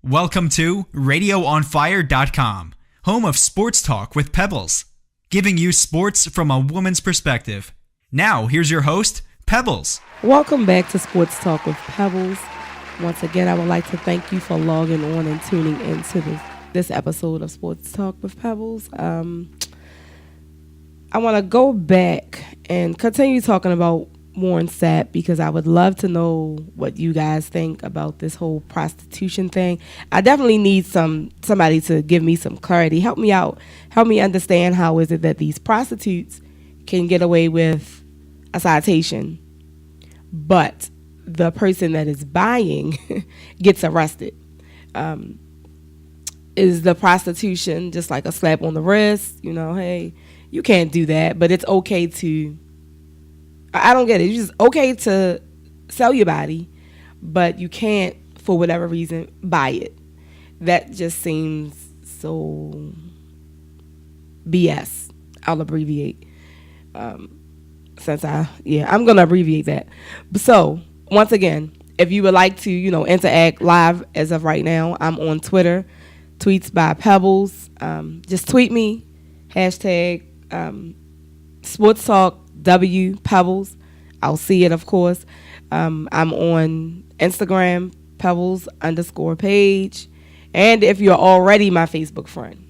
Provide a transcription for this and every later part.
Welcome to RadioOnFire.com, home of sports talk with Pebbles, giving you sports from a woman's perspective. Now, here's your host, Pebbles. Welcome back to Sports Talk with Pebbles. Once again, I would like to thank you for logging on and tuning into this episode of Sports Talk with Pebbles. I want to go back and continue talking about Warren Sapp because I would love to know what you guys think about this whole prostitution thing. I definitely need somebody to give me some clarity. Help me out. Help me understand how is it that these prostitutes can get away with a citation, but the person that is buying gets arrested. Is the prostitution just like a slap on the wrist? You know, hey, you can't do that, but it's okay to... I don't get it. It's just okay to sell your body, but you can't, for whatever reason, buy it. That just seems so BS. I'll abbreviate. I'm going to abbreviate that. So, once again, if you would like to, interact live as of right now, I'm on Twitter, tweets by Pebbles. Just tweet me, hashtag Sports Talk W Pebbles. I'll see it, of course. I'm on Instagram, Pebbles_page. And if you're already my Facebook friend,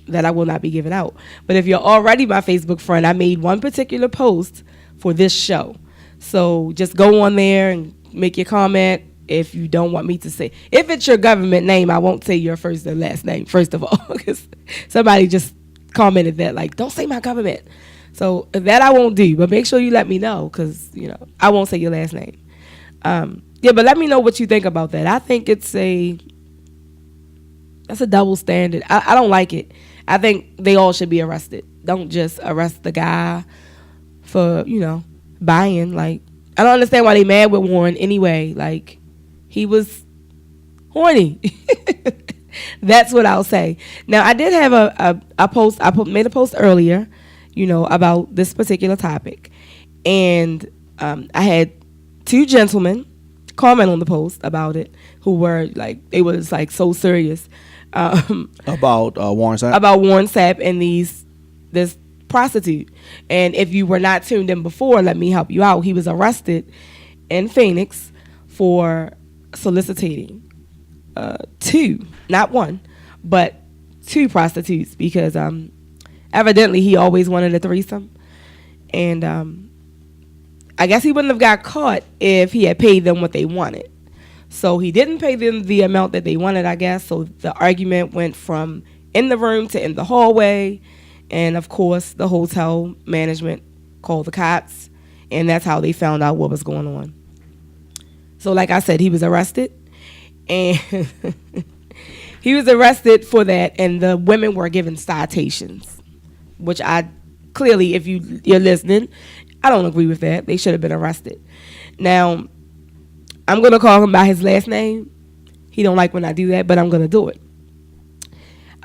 that I will not be giving out. But if you're already my Facebook friend, I made one particular post for this show. So just go on there and make your comment if you don't want me to say. If it's your government name, I won't say your first and last name, first of all. Because somebody just commented that, like, don't say my government. So that I won't do, but make sure you let me know because, I won't say your last name. But let me know what you think about that. I think that's a double standard. I don't like it. I think they all should be arrested. Don't just arrest the guy for, buying. Like, I don't understand why they mad with Warren anyway. Like, he was horny. That's what I'll say. Now, I did have a post. Made a post earlier, about this particular topic. And I had two gentlemen comment on the post about it who were like, they was like so serious. About Warren Sapp? About Warren Sapp and this prostitute. And if you were not tuned in before, let me help you out. He was arrested in Phoenix for soliciting two, not one, but two prostitutes because evidently he always wanted a threesome. And I guess he wouldn't have got caught if he had paid them what they wanted. So he didn't pay them the amount that they wanted, I guess. So the argument went from in the room to in the hallway. And, of course, the hotel management called the cops. And that's how they found out what was going on. So, like I said, he was arrested. And he was arrested for that. And the women were given citations, which I clearly, if you're listening, I don't agree with that. They should have been arrested. Now, I'm going to call him by his last name. He don't like when I do that, but I'm going to do it.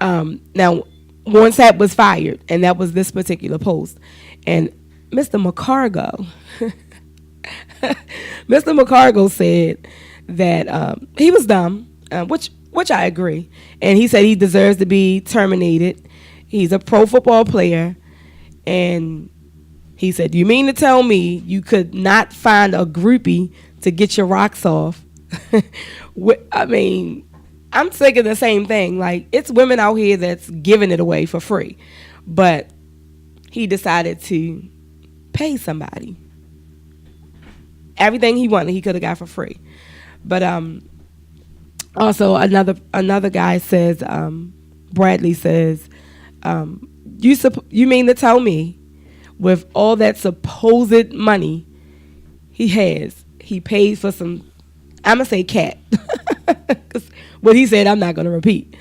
Now, Warren Sapp was fired, and that was this particular post. And Mr. McCargo, Mr. McCargo said that he was dumb, which I agree. And he said he deserves to be terminated. He's a pro football player. And he said, you mean to tell me you could not find a groupie to get your rocks off? I mean, I'm thinking the same thing. Like, it's women out here that's giving it away for free. But he decided to pay somebody. Everything he wanted, he could have got for free. But also another guy says, Bradley says, you mean to tell me with all that supposed money he has, he paid for some, I'm going to say cat. Because what he said, I'm not going to repeat.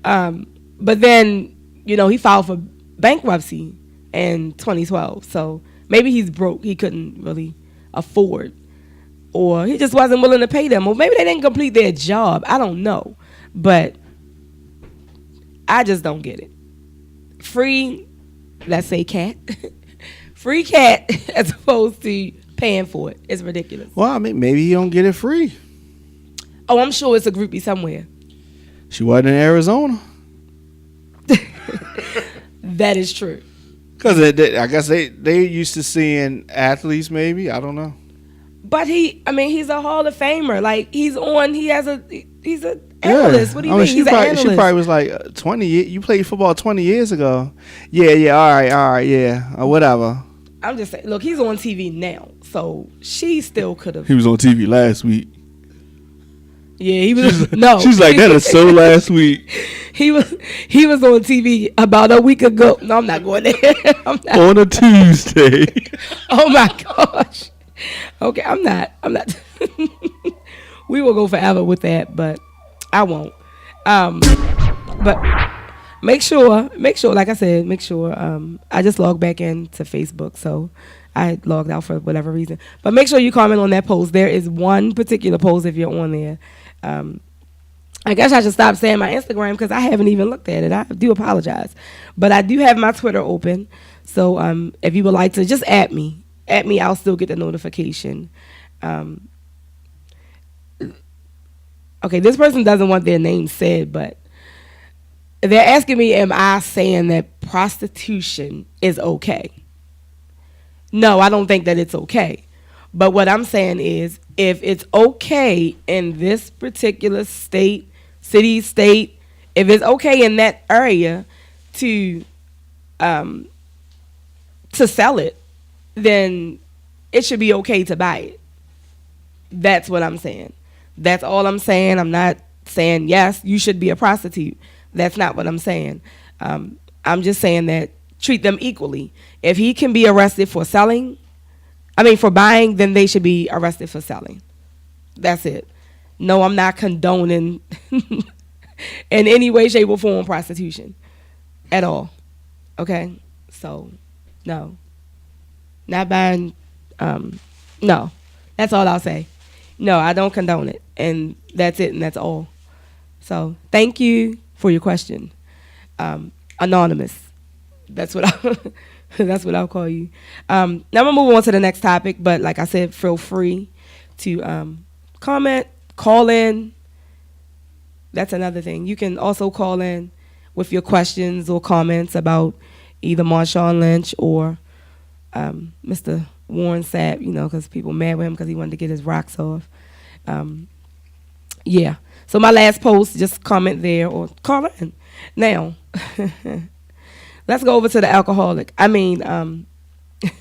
But then, he filed for bankruptcy in 2012. So maybe he's broke. He couldn't really afford. Or he just wasn't willing to pay them. Or maybe they didn't complete their job. I don't know. But I just don't get it. Free, let's say cat. Free cat as opposed to paying for it. It's ridiculous. Well, I mean, maybe you don't get it free. Oh, I'm sure it's a groupie somewhere. She wasn't in Arizona. That is true. Because I guess they used to seeing athletes, maybe. I don't know. But he's a Hall of Famer. Like, he's an analyst. What do you mean? He's an analyst. She probably was like 20 years. You played football 20 years ago. Yeah, all right, yeah, or whatever. I'm just saying, look, he's on TV now, so she still could have. He was on TV last week. Yeah, he was. No, she's like, that is so last week. He was on TV about a week ago. No, I'm not going there. On a Tuesday. Oh my gosh. Okay, I'm not. We will go forever with that, but I won't. But make sure, like I said, I just logged back into Facebook, so I logged out for whatever reason. But make sure you comment on that post. There is one particular post if you're on there. I guess I should stop saying my Instagram because I haven't even looked at it. I do apologize. But I do have my Twitter open. So if you would like to, just at me, I'll still get the notification. Okay, this person doesn't want their name said, but they're asking me, am I saying that prostitution is okay? No, I don't think that it's okay. But what I'm saying is, if it's okay in this particular state, if it's okay in that area to sell it, then it should be okay to buy it. That's what I'm saying. That's all I'm saying. I'm not saying, yes, you should be a prostitute. That's not what I'm saying. I'm just saying that treat them equally. If he can be arrested for for buying, then they should be arrested for selling. That's it. No, I'm not condoning in any way, shape, or form prostitution at all. Okay? So, no. Not buying, no. That's all I'll say. No, I don't condone it. And that's it, and that's all. So, thank you for your question. Anonymous. That's what I'll call you. Now I'm gonna move on to the next topic, but like I said, feel free to comment, call in. That's another thing. You can also call in with your questions or comments about either Marshawn Lynch or Mr. Warren Sapp, because people mad with him because he wanted to get his rocks off. Yeah. So my last post, just comment there or call in. Now, let's go over to the alcoholic.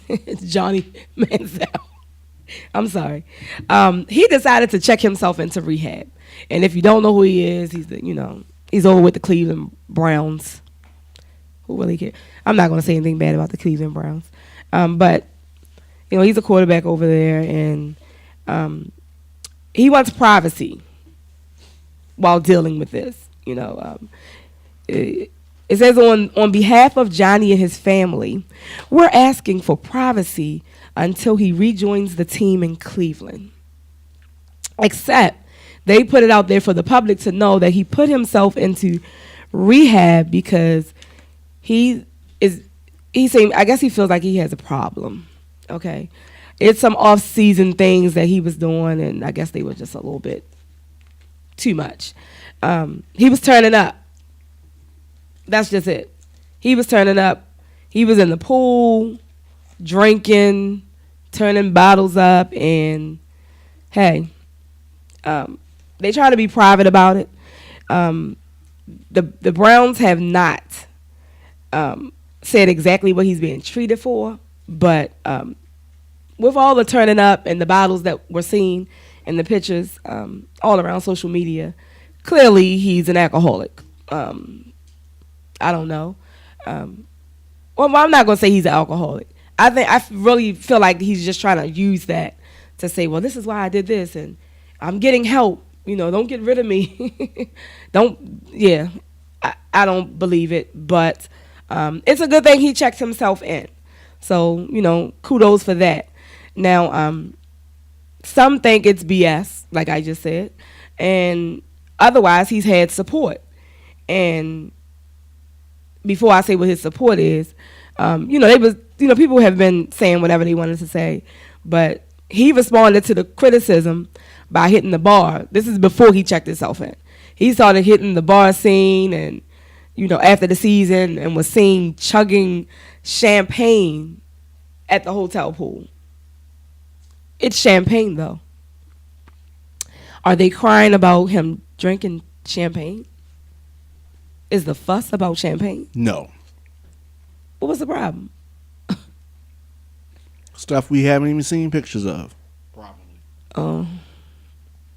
It's Johnny Manziel. I'm sorry. He decided to check himself into rehab. And if you don't know who he is, he's over with the Cleveland Browns. Who really cares? I'm not going to say anything bad about the Cleveland Browns. But, he's a quarterback over there, and he wants privacy while dealing with this. It says on behalf of Johnny and his family, we're asking for privacy until he rejoins the team in Cleveland. Except they put it out there for the public to know that he put himself into rehab because I guess he feels like he has a problem. Okay. It's some off-season things that he was doing, and I guess they were just a little bit too much. He was turning up. That's just it. He was turning up. He was in the pool, drinking, turning bottles up, and hey, they try to be private about it. The Browns have not said exactly what he's being treated for, but with all the turning up and the bottles that were seen in the pictures all around social media, clearly he's an alcoholic. I don't know. Well, I'm not going to say he's an alcoholic. I really feel like he's just trying to use that to say, well, this is why I did this, and I'm getting help. Don't get rid of me. I don't believe it, but it's a good thing he checked himself in. So, kudos for that. Now, some think it's BS, like I just said, and otherwise he's had support. And before I say what his support is, people have been saying whatever they wanted to say, but he responded to the criticism by hitting the bar. This is before he checked himself in. he started hitting the bar scene, and after the season, and was seen chugging champagne at the hotel pool. It's champagne, though. Are they crying about him drinking champagne? Is the fuss about champagne? No. What was the problem? Stuff we haven't even seen pictures of. Probably. Oh.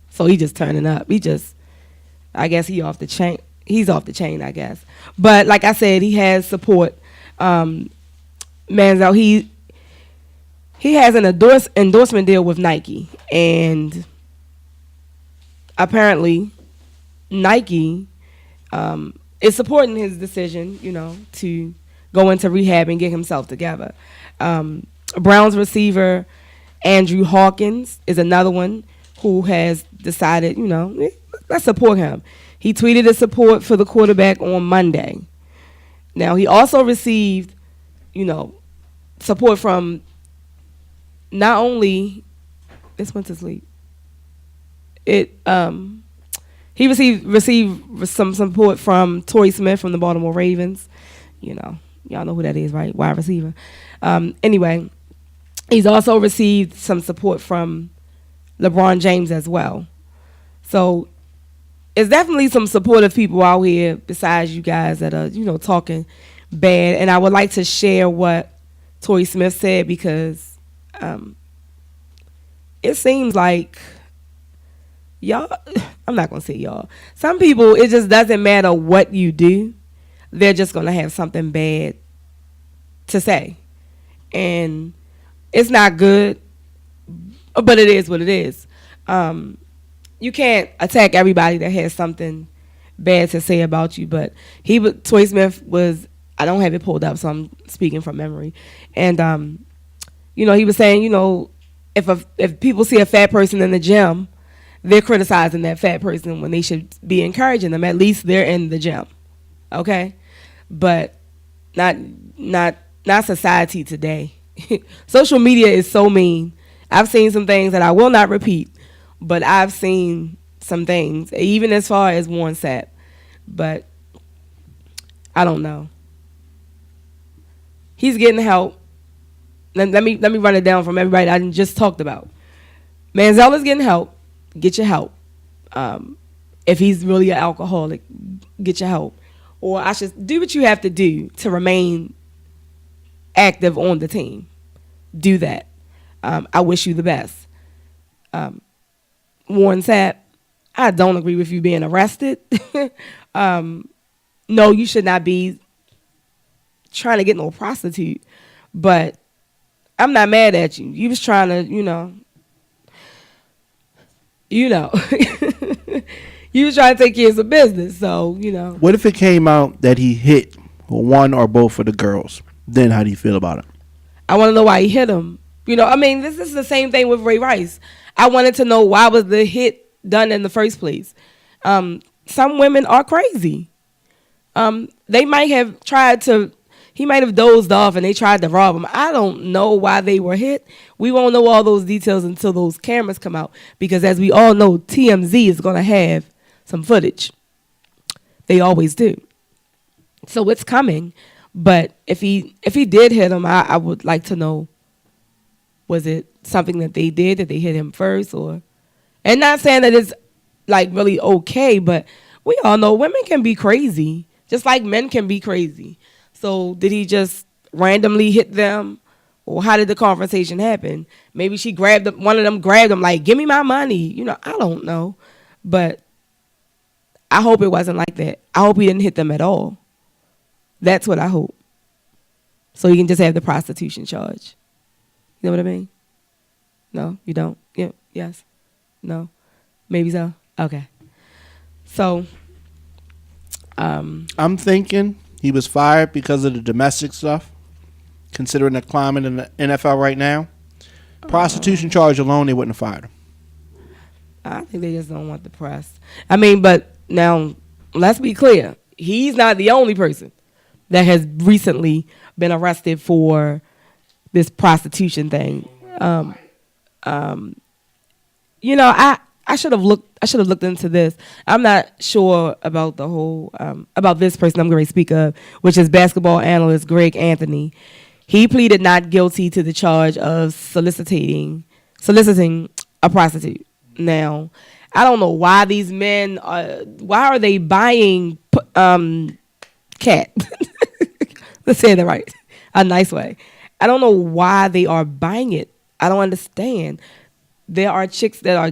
So he just turning up. I guess he off the chain. He's off the chain, I guess. But like I said, he has support. Manziel, he has an endorsement deal with Nike. And apparently Nike is supporting his decision, to go into rehab and get himself together. Browns receiver Andrew Hawkins is another one who has decided, let's support him. He tweeted his support for the quarterback on Monday. Now, he also received, support from not only, this went to sleep. He received some support from Torrey Smith from the Baltimore Ravens. Y'all know who that is, right? Wide receiver. Anyway, he's also received some support from LeBron James as well. So it's definitely some supportive people out here besides you guys that are, talking bad. And I would like to share what Torrey Smith said, because it seems like y'all, I'm not going to say y'all. Some people, it just doesn't matter what you do. They're just going to have something bad to say. And it's not good, but it is what it is. You can't attack everybody that has something bad to say about you, but Torrey Smith was, I don't have it pulled up, so I'm speaking from memory. And, he was saying, if people see a fat person in the gym, they're criticizing that fat person when they should be encouraging them. At least they're in the gym, okay? But not society today. Social media is so mean. I've seen some things that I will not repeat, but I've seen some things, even as far as Warren Sapp. But I don't know. He's getting help. Let me run it down from everybody I just talked about. Manziel is getting help. Get your help. If he's really an alcoholic, get your help. Or I should do what you have to do to remain active on the team. Do that. I wish you the best. Warren Sapp, I don't agree with you being arrested. No, you should not be trying to get no prostitute. But I'm not mad at you. You was trying to, you was trying to take care of some business. So, What if it came out that he hit one or both of the girls? Then how do you feel about it? I want to know why he hit him. This is the same thing with Ray Rice. I wanted to know why was the hit done in the first place. Some women are crazy. They might have he might have dozed off and they tried to rob him. I don't know why they were hit. We won't know all those details until those cameras come out, because as we all know, TMZ is going to have some footage. They always do. So it's coming. But if he did hit him, I would like to know, was it something that they did, that they hit him first? And not saying that it's like really okay, but we all know women can be crazy, just like men can be crazy. So did he just randomly hit them? Or how did the conversation happen? Maybe one of them grabbed him like, give me my money. I don't know. But I hope it wasn't like that. I hope he didn't hit them at all. That's what I hope. So you can just have the prostitution charge. You know what I mean? No, you don't? Yeah, yes? No? Maybe so? Okay. So, I'm thinking he was fired because of the domestic stuff, considering the climate in the NFL right now. Prostitution charge alone, they wouldn't have fired him. I think they just don't want the press. But now, let's be clear. He's not the only person that has recently been arrested for this prostitution thing. I I should have looked into this. I'm not sure about the whole about this person I'm going to speak of, which is basketball analyst Greg Anthony. He pleaded not guilty to the charge of soliciting a prostitute. Now, I don't know why these men why are they buying cat? Let's say that right, a nice way. I don't know why they are buying it. I don't understand. There are chicks that are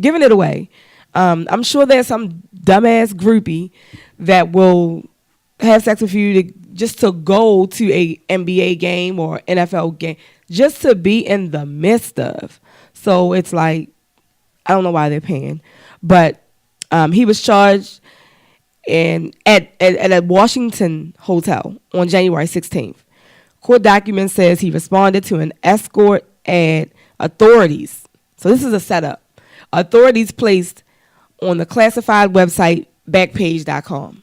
giving it away. I'm sure there's some dumbass groupie that will have sex with you just to go to a NBA game or NFL game, just to be in the midst of. So it's like, I don't know why they're paying. But he was charged at a Washington hotel on January 16th. Court document says he responded to an escort ad authorities. So this is a setup. Authorities placed on the classified website backpage.com.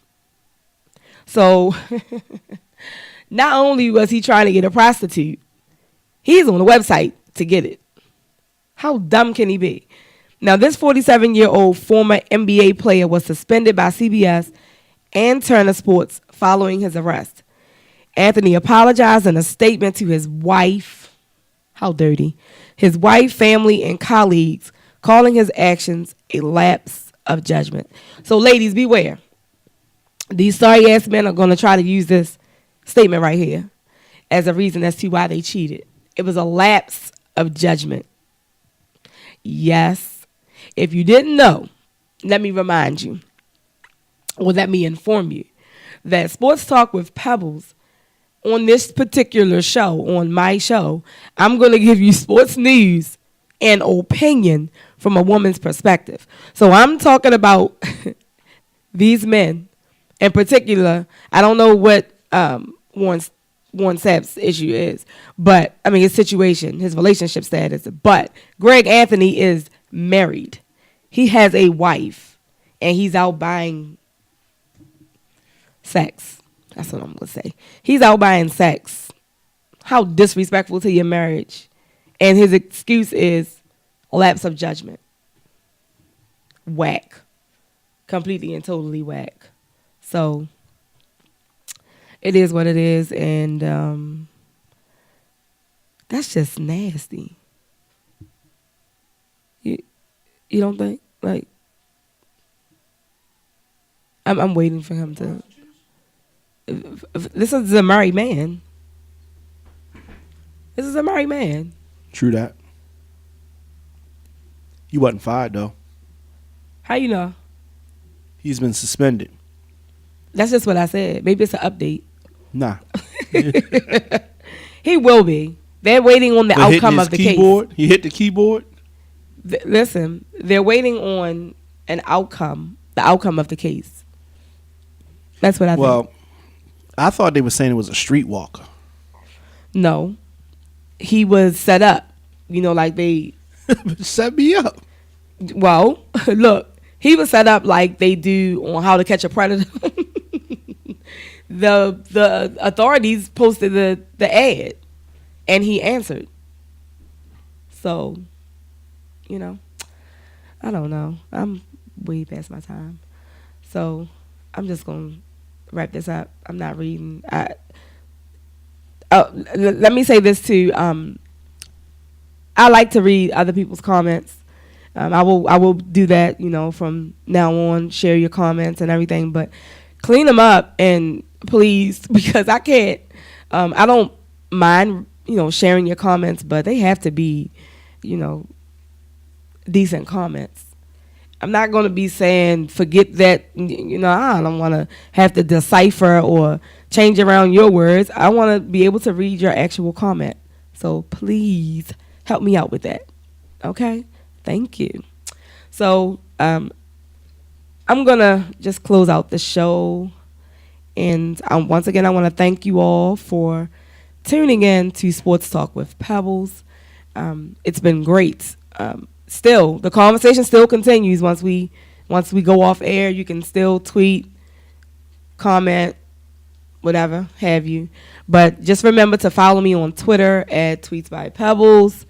So not only was he trying to get a prostitute, he's on the website to get it. How dumb can he be? Now, this 47-year-old former NBA player was suspended by CBS and Turner Sports following his arrest. Anthony apologized in a statement to his wife. How dirty. His wife, family, and colleagues, calling his actions a lapse of judgment. So, ladies, beware. These sorry-ass men are going to try to use this statement right here as a reason as to why they cheated. It was a lapse of judgment. Yes. If you didn't know, let me remind you, or let me inform you, that Sports Talk with Pebbles, on this particular show, on my show, I'm going to give you sports news and opinion from a woman's perspective. So I'm talking about these men in particular. I don't know what Warren Sapp's issue is, but I mean his situation, his relationship status. But Greg Anthony is married. He has a wife, and he's out buying sex. That's what I'm going to say. He's out buying sex. How disrespectful to your marriage. And his excuse is lapse of judgment. Whack. Completely and totally whack. So, it is what it is, and that's just nasty. You don't think? Like, I'm waiting for him to... This is a married man. This is a married man. True that. He wasn't fired, though. How you know? He's been suspended. That's just what I said. Maybe it's an update. Nah. He will be. They're waiting on the outcome of the keyboard? case. He hit the keyboard? Listen, they're waiting on an outcome, the outcome of the case. That's what I think. Well, I thought they were saying it was a streetwalker. No. He was set up. You know, like they... Set me up. Well, look, he was set up like they do on How to Catch a Predator. The authorities posted the ad, and he answered. So, you know, I don't know. I'm way past my time. So, I'm just going to wrap this up. I'm not reading. Let me say this too. I like to read other people's comments. I will do that, you know, from now on. Share your comments and everything, but clean them up and please, because I can't. I don't mind, you know, sharing your comments, but they have to be, you know, decent comments. I'm not going to be saying forget that, you know, I don't want to have to decipher or change around your words. I want to be able to read your actual comment. So please help me out with that. Okay? Thank you. So I'm going to just close out the show. And once again, I want to thank you all for tuning in to Sports Talk with Pebbles. It's been great. Still, the conversation still continues once we go off air. You can still tweet, comment, whatever have you. But just remember to follow me on Twitter at Tweets by Pebbles.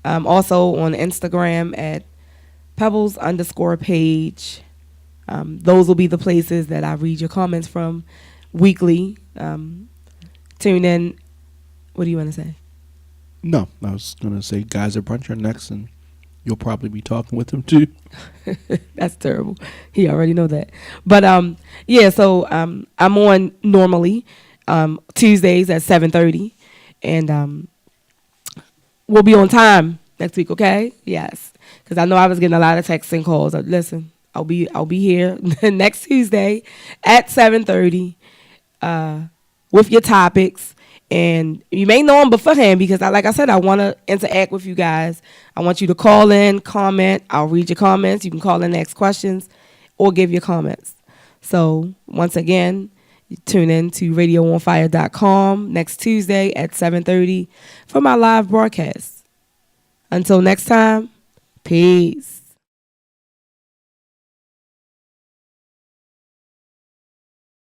Also on Instagram at Pebbles_page. Those will be the places that I read your comments from weekly. Tune in. What do you want to say? No, I was going to say Guys at Brunch are next, and you'll probably be talking with them too. That's terrible. He already know that. But yeah, so I'm on normally Tuesdays at 7:30, and we'll be on time next week. Okay? Yes, because I know I was getting a lot of texts and calls. Listen, I'll be here next Tuesday at 7:30 with your topics. And you may know them beforehand because, like I said, I want to interact with you guys. I want you to call in, comment. I'll read your comments. You can call in and ask questions or give your comments. So, once again, tune in to radioonfire.com next Tuesday at 7:30 for my live broadcast. Until next time, peace.